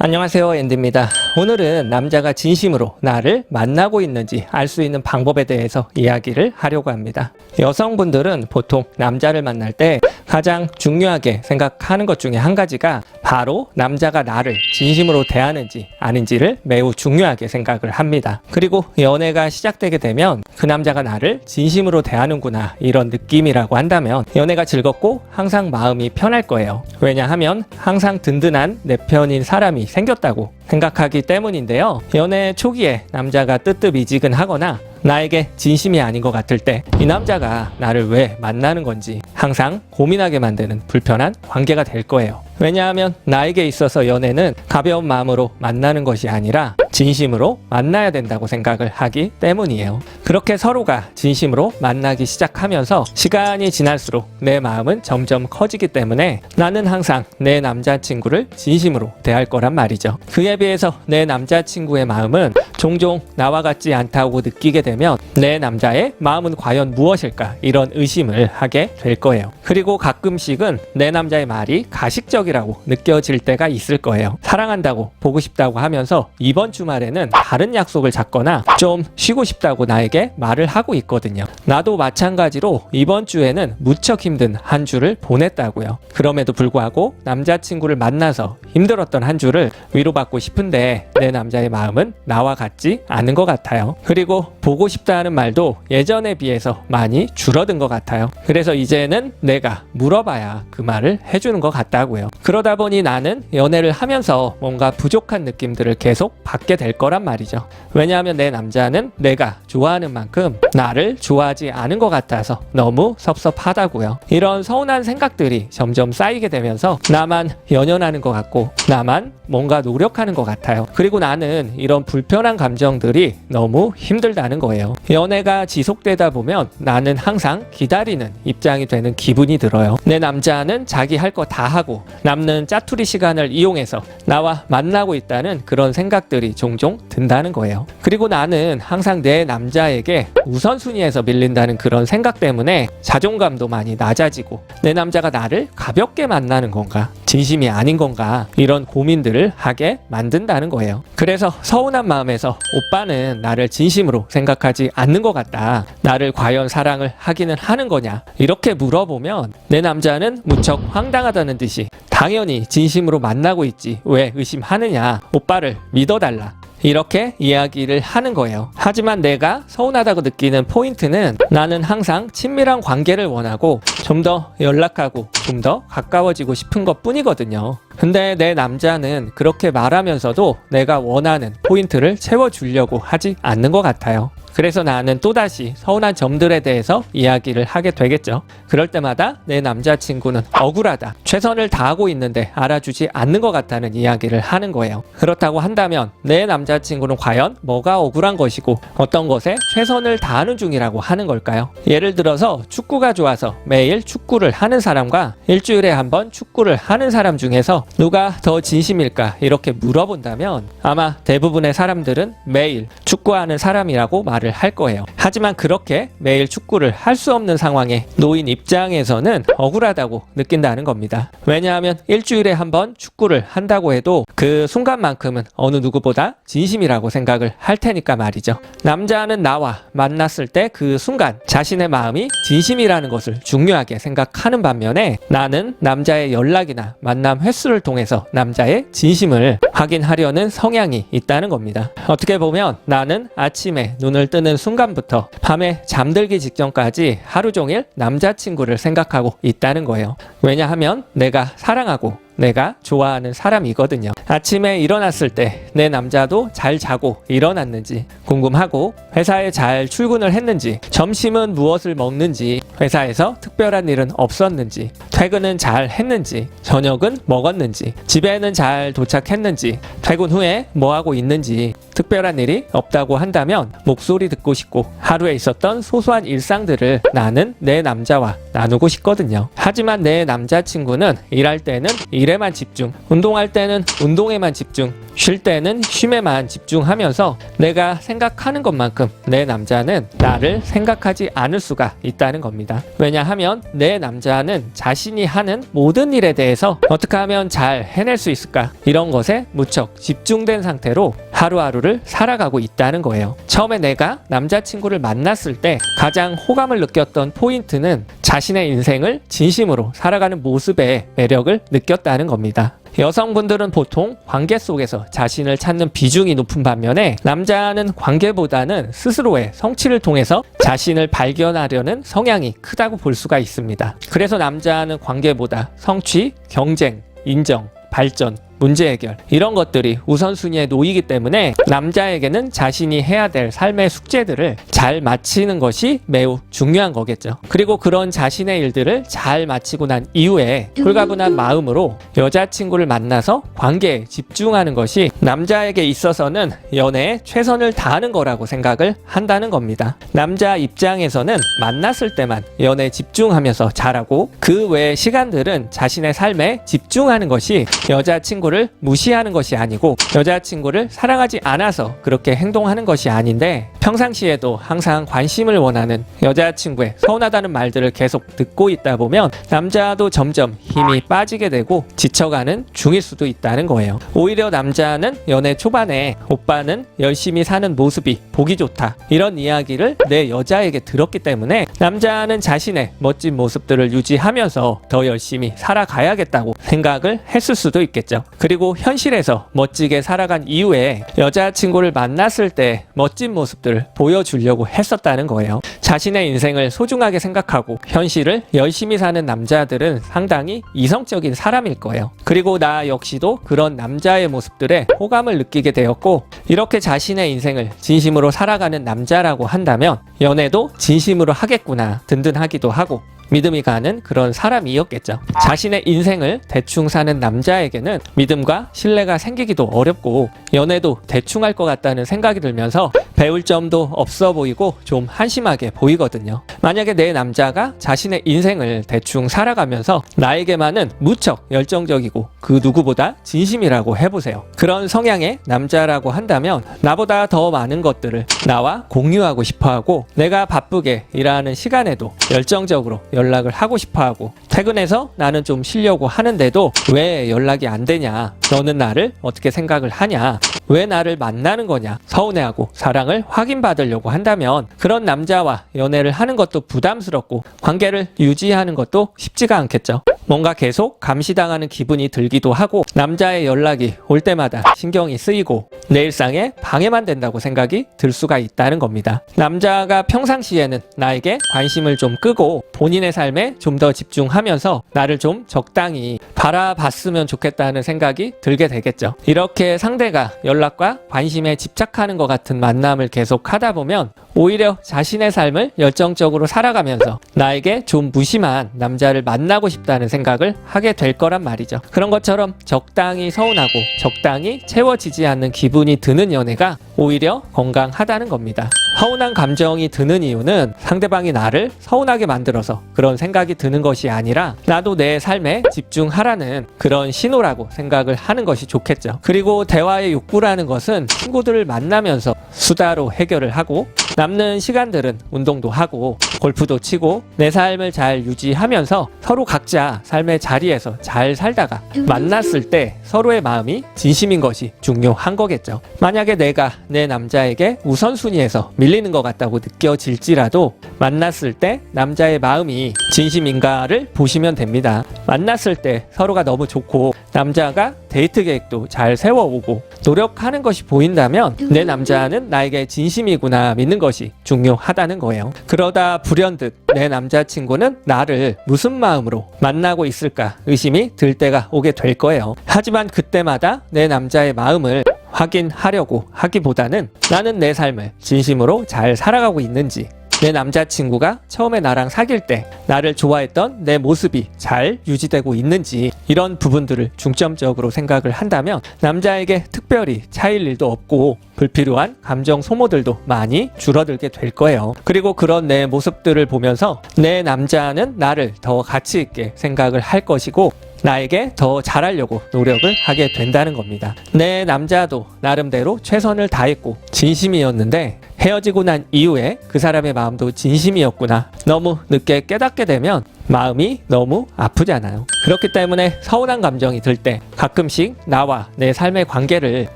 안녕하세요, 앤디입니다. 오늘은 남자가 진심으로 나를 만나고 있는지 알 수 있는 방법에 대해서 이야기를 하려고 합니다. 여성분들은 보통 남자를 만날 때 가장 중요하게 생각하는 것 중에 한 가지가 바로 남자가 나를 진심으로 대하는지 아닌지를 매우 중요하게 생각을 합니다. 그리고 연애가 시작되게 되면 그 남자가 나를 진심으로 대하는구나 이런 느낌이라고 한다면 연애가 즐겁고 항상 마음이 편할 거예요. 왜냐하면 항상 든든한 내 편인 사람이 생겼다고 생각하기 때문인데요. 연애 초기에 남자가 뜨뜻미지근하거나 나에게 진심이 아닌 것 같을 때 이 남자가 나를 왜 만나는 건지 항상 고민하게 만드는 불편한 관계가 될 거예요. 왜냐하면 나에게 있어서 연애는 가벼운 마음으로 만나는 것이 아니라 진심으로 만나야 된다고 생각을 하기 때문이에요. 그렇게 서로가 진심으로 만나기 시작하면서 시간이 지날수록 내 마음은 점점 커지기 때문에 나는 항상 내 남자친구를 진심으로 대할 거란 말이죠. 그에 비해서 내 남자친구의 마음은 종종 나와 같지 않다고 느끼게 되면 내 남자의 마음은 과연 무엇일까 이런 의심을 하게 될 거예요. 그리고 가끔씩은 내 남자의 말이 가식적이라고 느껴질 때가 있을 거예요. 사랑한다고 보고 싶다고 하면서 이번 주말에는 다른 약속을 잡거나 좀 쉬고 싶다고 나에게 말을 하고 있거든요. 나도 마찬가지로 이번 주에는 무척 힘든 한 주를 보냈다고요. 그럼에도 불구하고 남자친구를 만나서 힘들었던 한 주를 위로받고 싶은데 내 남자의 마음은 나와 같지 않은 것 같아요. 그리고 보고 싶다는 말도 예전에 비해서 많이 줄어든 것 같아요. 그래서 이제는 내가 물어봐야 그 말을 해주는 것 같다고요. 그러다 보니 나는 연애를 하면서 뭔가 부족한 느낌들을 계속 받게 될 거란 말이죠. 왜냐하면 내 남자는 내가 좋아하는 만큼 나를 좋아하지 않은 것 같아서 너무 섭섭하다고요. 이런 서운한 생각들이 점점 쌓이게 되면서 나만 연연하는 것 같고 나만 뭔가 노력하는 것 같아요. 그리고 나는 이런 불편한 감정들이 너무 힘들다는 거예요. 연애가 지속되다 보면 나는 항상 기다리는 입장이 되는 기분이 들어요. 내 남자는 자기 할 거 다 하고 남는 짜투리 시간을 이용해서 나와 만나고 있다는 그런 생각들이 종종 든다는 거예요. 그리고 나는 항상 내 남자에게 우선순위에서 밀린다는 그런 생각 때문에 자존감도 많이 낮아지고 내 남자가 나를 가볍게 만나는 건가 진심이 아닌 건가 이런 고민들을 하게 만든다는 거예요. 그래서 서운한 마음에서 오빠는 나를 진심으로 생각하지 않는 것 같다. 나를 과연 사랑을 하기는 하는 거냐 이렇게 물어보면 내 남자는 무척 황당하다는 듯이 당연히 진심으로 만나고 있지 왜 의심하느냐 오빠를 믿어달라 이렇게 이야기를 하는 거예요. 하지만 내가 서운하다고 느끼는 포인트는 나는 항상 친밀한 관계를 원하고 좀 더 연락하고 좀 더 가까워지고 싶은 것 뿐이거든요. 근데 내 남자는 그렇게 말하면서도 내가 원하는 포인트를 채워주려고 하지 않는 것 같아요. 그래서 나는 또다시 서운한 점들에 대해서 이야기를 하게 되겠죠. 그럴 때마다 내 남자친구는 억울하다. 최선을 다하고 있는데 알아주지 않는 것 같다는 이야기를 하는 거예요. 그렇다고 한다면 내 남자친구는 과연 뭐가 억울한 것이고 어떤 것에 최선을 다하는 중이라고 하는 걸까요? 예를 들어서 축구가 좋아서 매일 축구를 하는 사람과 일주일에 한 번 축구를 하는 사람 중에서 누가 더 진심일까 이렇게 물어본다면 아마 대부분의 사람들은 매일 축구하는 사람이라고 말을 할 거예요. 하지만 그렇게 매일 축구를 할 수 없는 상황에 놓인 입장에서는 억울하다고 느낀다는 겁니다. 왜냐하면 일주일에 한 번 축구를 한다고 해도 그 순간만큼은 어느 누구보다 진심이라고 생각을 할 테니까 말이죠. 남자는 나와 만났을 때 그 순간 자신의 마음이 진심이라는 것을 중요하게 생각하는 반면에 나는 남자의 연락이나 만남 횟수를 통해서 남자의 진심을 확인하려는 성향이 있다는 겁니다. 어떻게 보면 나는 아침에 눈을 뜨는 순간부터 밤에 잠들기 직전까지 하루 종일 남자친구를 생각하고 있다는 거예요. 왜냐하면 내가 사랑하고 내가 좋아하는 사람이거든요. 아침에 일어났을 때 내 남자도 잘 자고 일어났는지 궁금하고 회사에 잘 출근을 했는지 점심은 무엇을 먹는지 회사에서 특별한 일은 없었는지 퇴근은 잘 했는지 저녁은 먹었는지 집에는 잘 도착했는지 퇴근 후에 뭐하고 있는지 특별한 일이 없다고 한다면 목소리 듣고 싶고 하루에 있었던 소소한 일상들을 나는 내 남자와 나누고 싶거든요. 하지만 내 남자친구는 일할 때는 일에만 집중, 운동할 때는 운동에만 집중, 쉴 때는 쉼에만 집중하면서 내가 생각하는 것만큼 내 남자는 나를 생각하지 않을 수가 있다는 겁니다. 왜냐하면 내 남자는 자신이 하는 모든 일에 대해서 어떻게 하면 잘 해낼 수 있을까, 이런 것에 무척 집중된 상태로 하루하루를 살아가고 있다는 거예요. 처음에 내가 남자친구를 만났을 때 가장 호감을 느꼈던 포인트는 자신의 인생을 진심으로 살아가는 모습에 매력을 느꼈다는 겁니다. 여성분들은 보통 관계 속에서 자신을 찾는 비중이 높은 반면에 남자는 관계보다는 스스로의 성취를 통해서 자신을 발견하려는 성향이 크다고 볼 수가 있습니다. 그래서 남자는 관계보다 성취, 경쟁, 인정, 발전, 문제 해결, 이런 것들이 우선순위에 놓이기 때문에 남자에게는 자신이 해야 될 삶의 숙제들을 잘 마치는 것이 매우 중요한 거겠죠. 그리고 그런 자신의 일들을 잘 마치고 난 이후에 홀가분한 마음으로 여자친구를 만나서 관계에 집중하는 것이 남자에게 있어서는 연애에 최선을 다하는 거라고 생각을 한다는 겁니다. 남자 입장에서는 만났을 때만 연애에 집중하면서 잘하고 그 외의 시간들은 자신의 삶에 집중하는 것이 여자친구를 무시하는 것이 아니고 여자친구를 사랑하지 않아서 그렇게 행동하는 것이 아닌데, 평상시에도 항상 관심을 원하는 여자친구의 서운하다는 말들을 계속 듣고 있다 보면 남자도 점점 힘이 빠지게 되고 지쳐가는 중일 수도 있다는 거예요. 오히려 남자는 연애 초반에 오빠는 열심히 사는 모습이 보기 좋다, 이런 이야기를 내 여자에게 들었기 때문에 남자는 자신의 멋진 모습들을 유지하면서 더 열심히 살아가야겠다고 생각을 했을 수도 있겠죠. 그리고 현실에서 멋지게 살아간 이후에 여자친구를 만났을 때 멋진 모습들을 보여주려고 했었다는 거예요. 자신의 인생을 소중하게 생각하고 현실을 열심히 사는 남자들은 상당히 이성적인 사람일 거예요. 그리고 나 역시도 그런 남자의 모습들에 호감을 느끼게 되었고, 이렇게 자신의 인생을 진심으로 살아가는 남자라고 한다면 연애도 진심으로 하겠구나 든든하기도 하고 믿음이 가는 그런 사람이었겠죠. 자신의 인생을 대충 사는 남자에게는 믿음과 신뢰가 생기기도 어렵고 연애도 대충 할 것 같다는 생각이 들면서 배울 점도 없어 보이고 좀 한심하게 보이거든요. 만약에 내 남자가 자신의 인생을 대충 살아가면서 나에게만은 무척 열정적이고 그 누구보다 진심이라고 해보세요. 그런 성향의 남자라고 한다면 나보다 더 많은 것들을 나와 공유하고 싶어하고, 내가 바쁘게 일하는 시간에도 열정적으로 연락을 하고 싶어하고, 퇴근해서 나는 좀 쉬려고 하는데도 왜 연락이 안 되냐, 너는 나를 어떻게 생각을 하냐, 왜 나를 만나는 거냐, 서운해하고 사랑을 확인받으려고 한다면 그런 남자와 연애를 하는 것도 부담스럽고 관계를 유지하는 것도 쉽지가 않겠죠. 뭔가 계속 감시당하는 기분이 들기도 하고 남자의 연락이 올 때마다 신경이 쓰이고 내 일상에 방해만 된다고 생각이 들 수가 있다는 겁니다. 남자가 평상시에는 나에게 관심을 좀 끄고 본인의 삶에 좀 더 집중하면서 나를 좀 적당히 바라봤으면 좋겠다는 생각이 들게 되겠죠. 이렇게 상대가 연락과 관심에 집착하는 것 같은 만남을 계속 하다 보면 오히려 자신의 삶을 열정적으로 살아가면서 나에게 좀 무심한 남자를 만나고 싶다는 생각을 하게 될 거란 말이죠. 그런 것처럼 적당히 서운하고 적당히 채워지지 않는 기분이 드는 연애가 오히려 건강하다는 겁니다. 서운한 감정이 드는 이유는 상대방이 나를 서운하게 만들어서 그런 생각이 드는 것이 아니라 나도 내 삶에 집중하라는 그런 신호라고 생각을 하는 것이 좋겠죠. 그리고 대화의 욕구라는 것은 친구들을 만나면서 수다로 해결을 하고 남는 시간들은 운동도 하고 골프도 치고 내 삶을 잘 유지하면서 서로 각자 삶의 자리에서 잘 살다가 만났을 때 서로의 마음이 진심인 것이 중요한 거겠죠. 만약에 내가 내 남자에게 우선순위에서 밀리는 것 같다고 느껴질지라도 만났을 때 남자의 마음이 진심인가를 보시면 됩니다. 만났을 때 서로가 너무 좋고 남자가 데이트 계획도 잘 세워오고 노력하는 것이 보인다면 내 남자는 나에게 진심이구나 믿는 것이 중요하다는 거예요. 그러다 불현듯 내 남자친구는 나를 무슨 마음으로 만나고 있을까 의심이 들 때가 오게 될 거예요. 하지만 그때마다 내 남자의 마음을 확인하려고 하기보다는 나는 내 삶을 진심으로 잘 살아가고 있는지, 내 남자친구가 처음에 나랑 사귈 때 나를 좋아했던 내 모습이 잘 유지되고 있는지, 이런 부분들을 중점적으로 생각을 한다면 남자에게 특별히 차일 일도 없고 불필요한 감정 소모들도 많이 줄어들게 될 거예요. 그리고 그런 내 모습들을 보면서 내 남자는 나를 더 가치 있게 생각을 할 것이고 나에게 더 잘하려고 노력을 하게 된다는 겁니다. 내 남자도 나름대로 최선을 다했고 진심이었는데 헤어지고 난 이후에 그 사람의 마음도 진심이었구나. 너무 늦게 깨닫게 되면 마음이 너무 아프잖아요. 그렇기 때문에 서운한 감정이 들 때 가끔씩 나와 내 삶의 관계를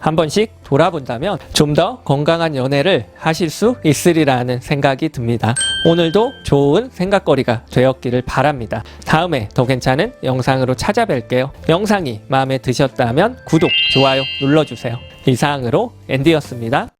한 번씩 돌아본다면 좀 더 건강한 연애를 하실 수 있으리라는 생각이 듭니다. 오늘도 좋은 생각거리가 되었기를 바랍니다. 다음에 더 괜찮은 영상으로 찾아뵐게요. 영상이 마음에 드셨다면 구독, 좋아요 눌러주세요. 이상으로 앤디였습니다.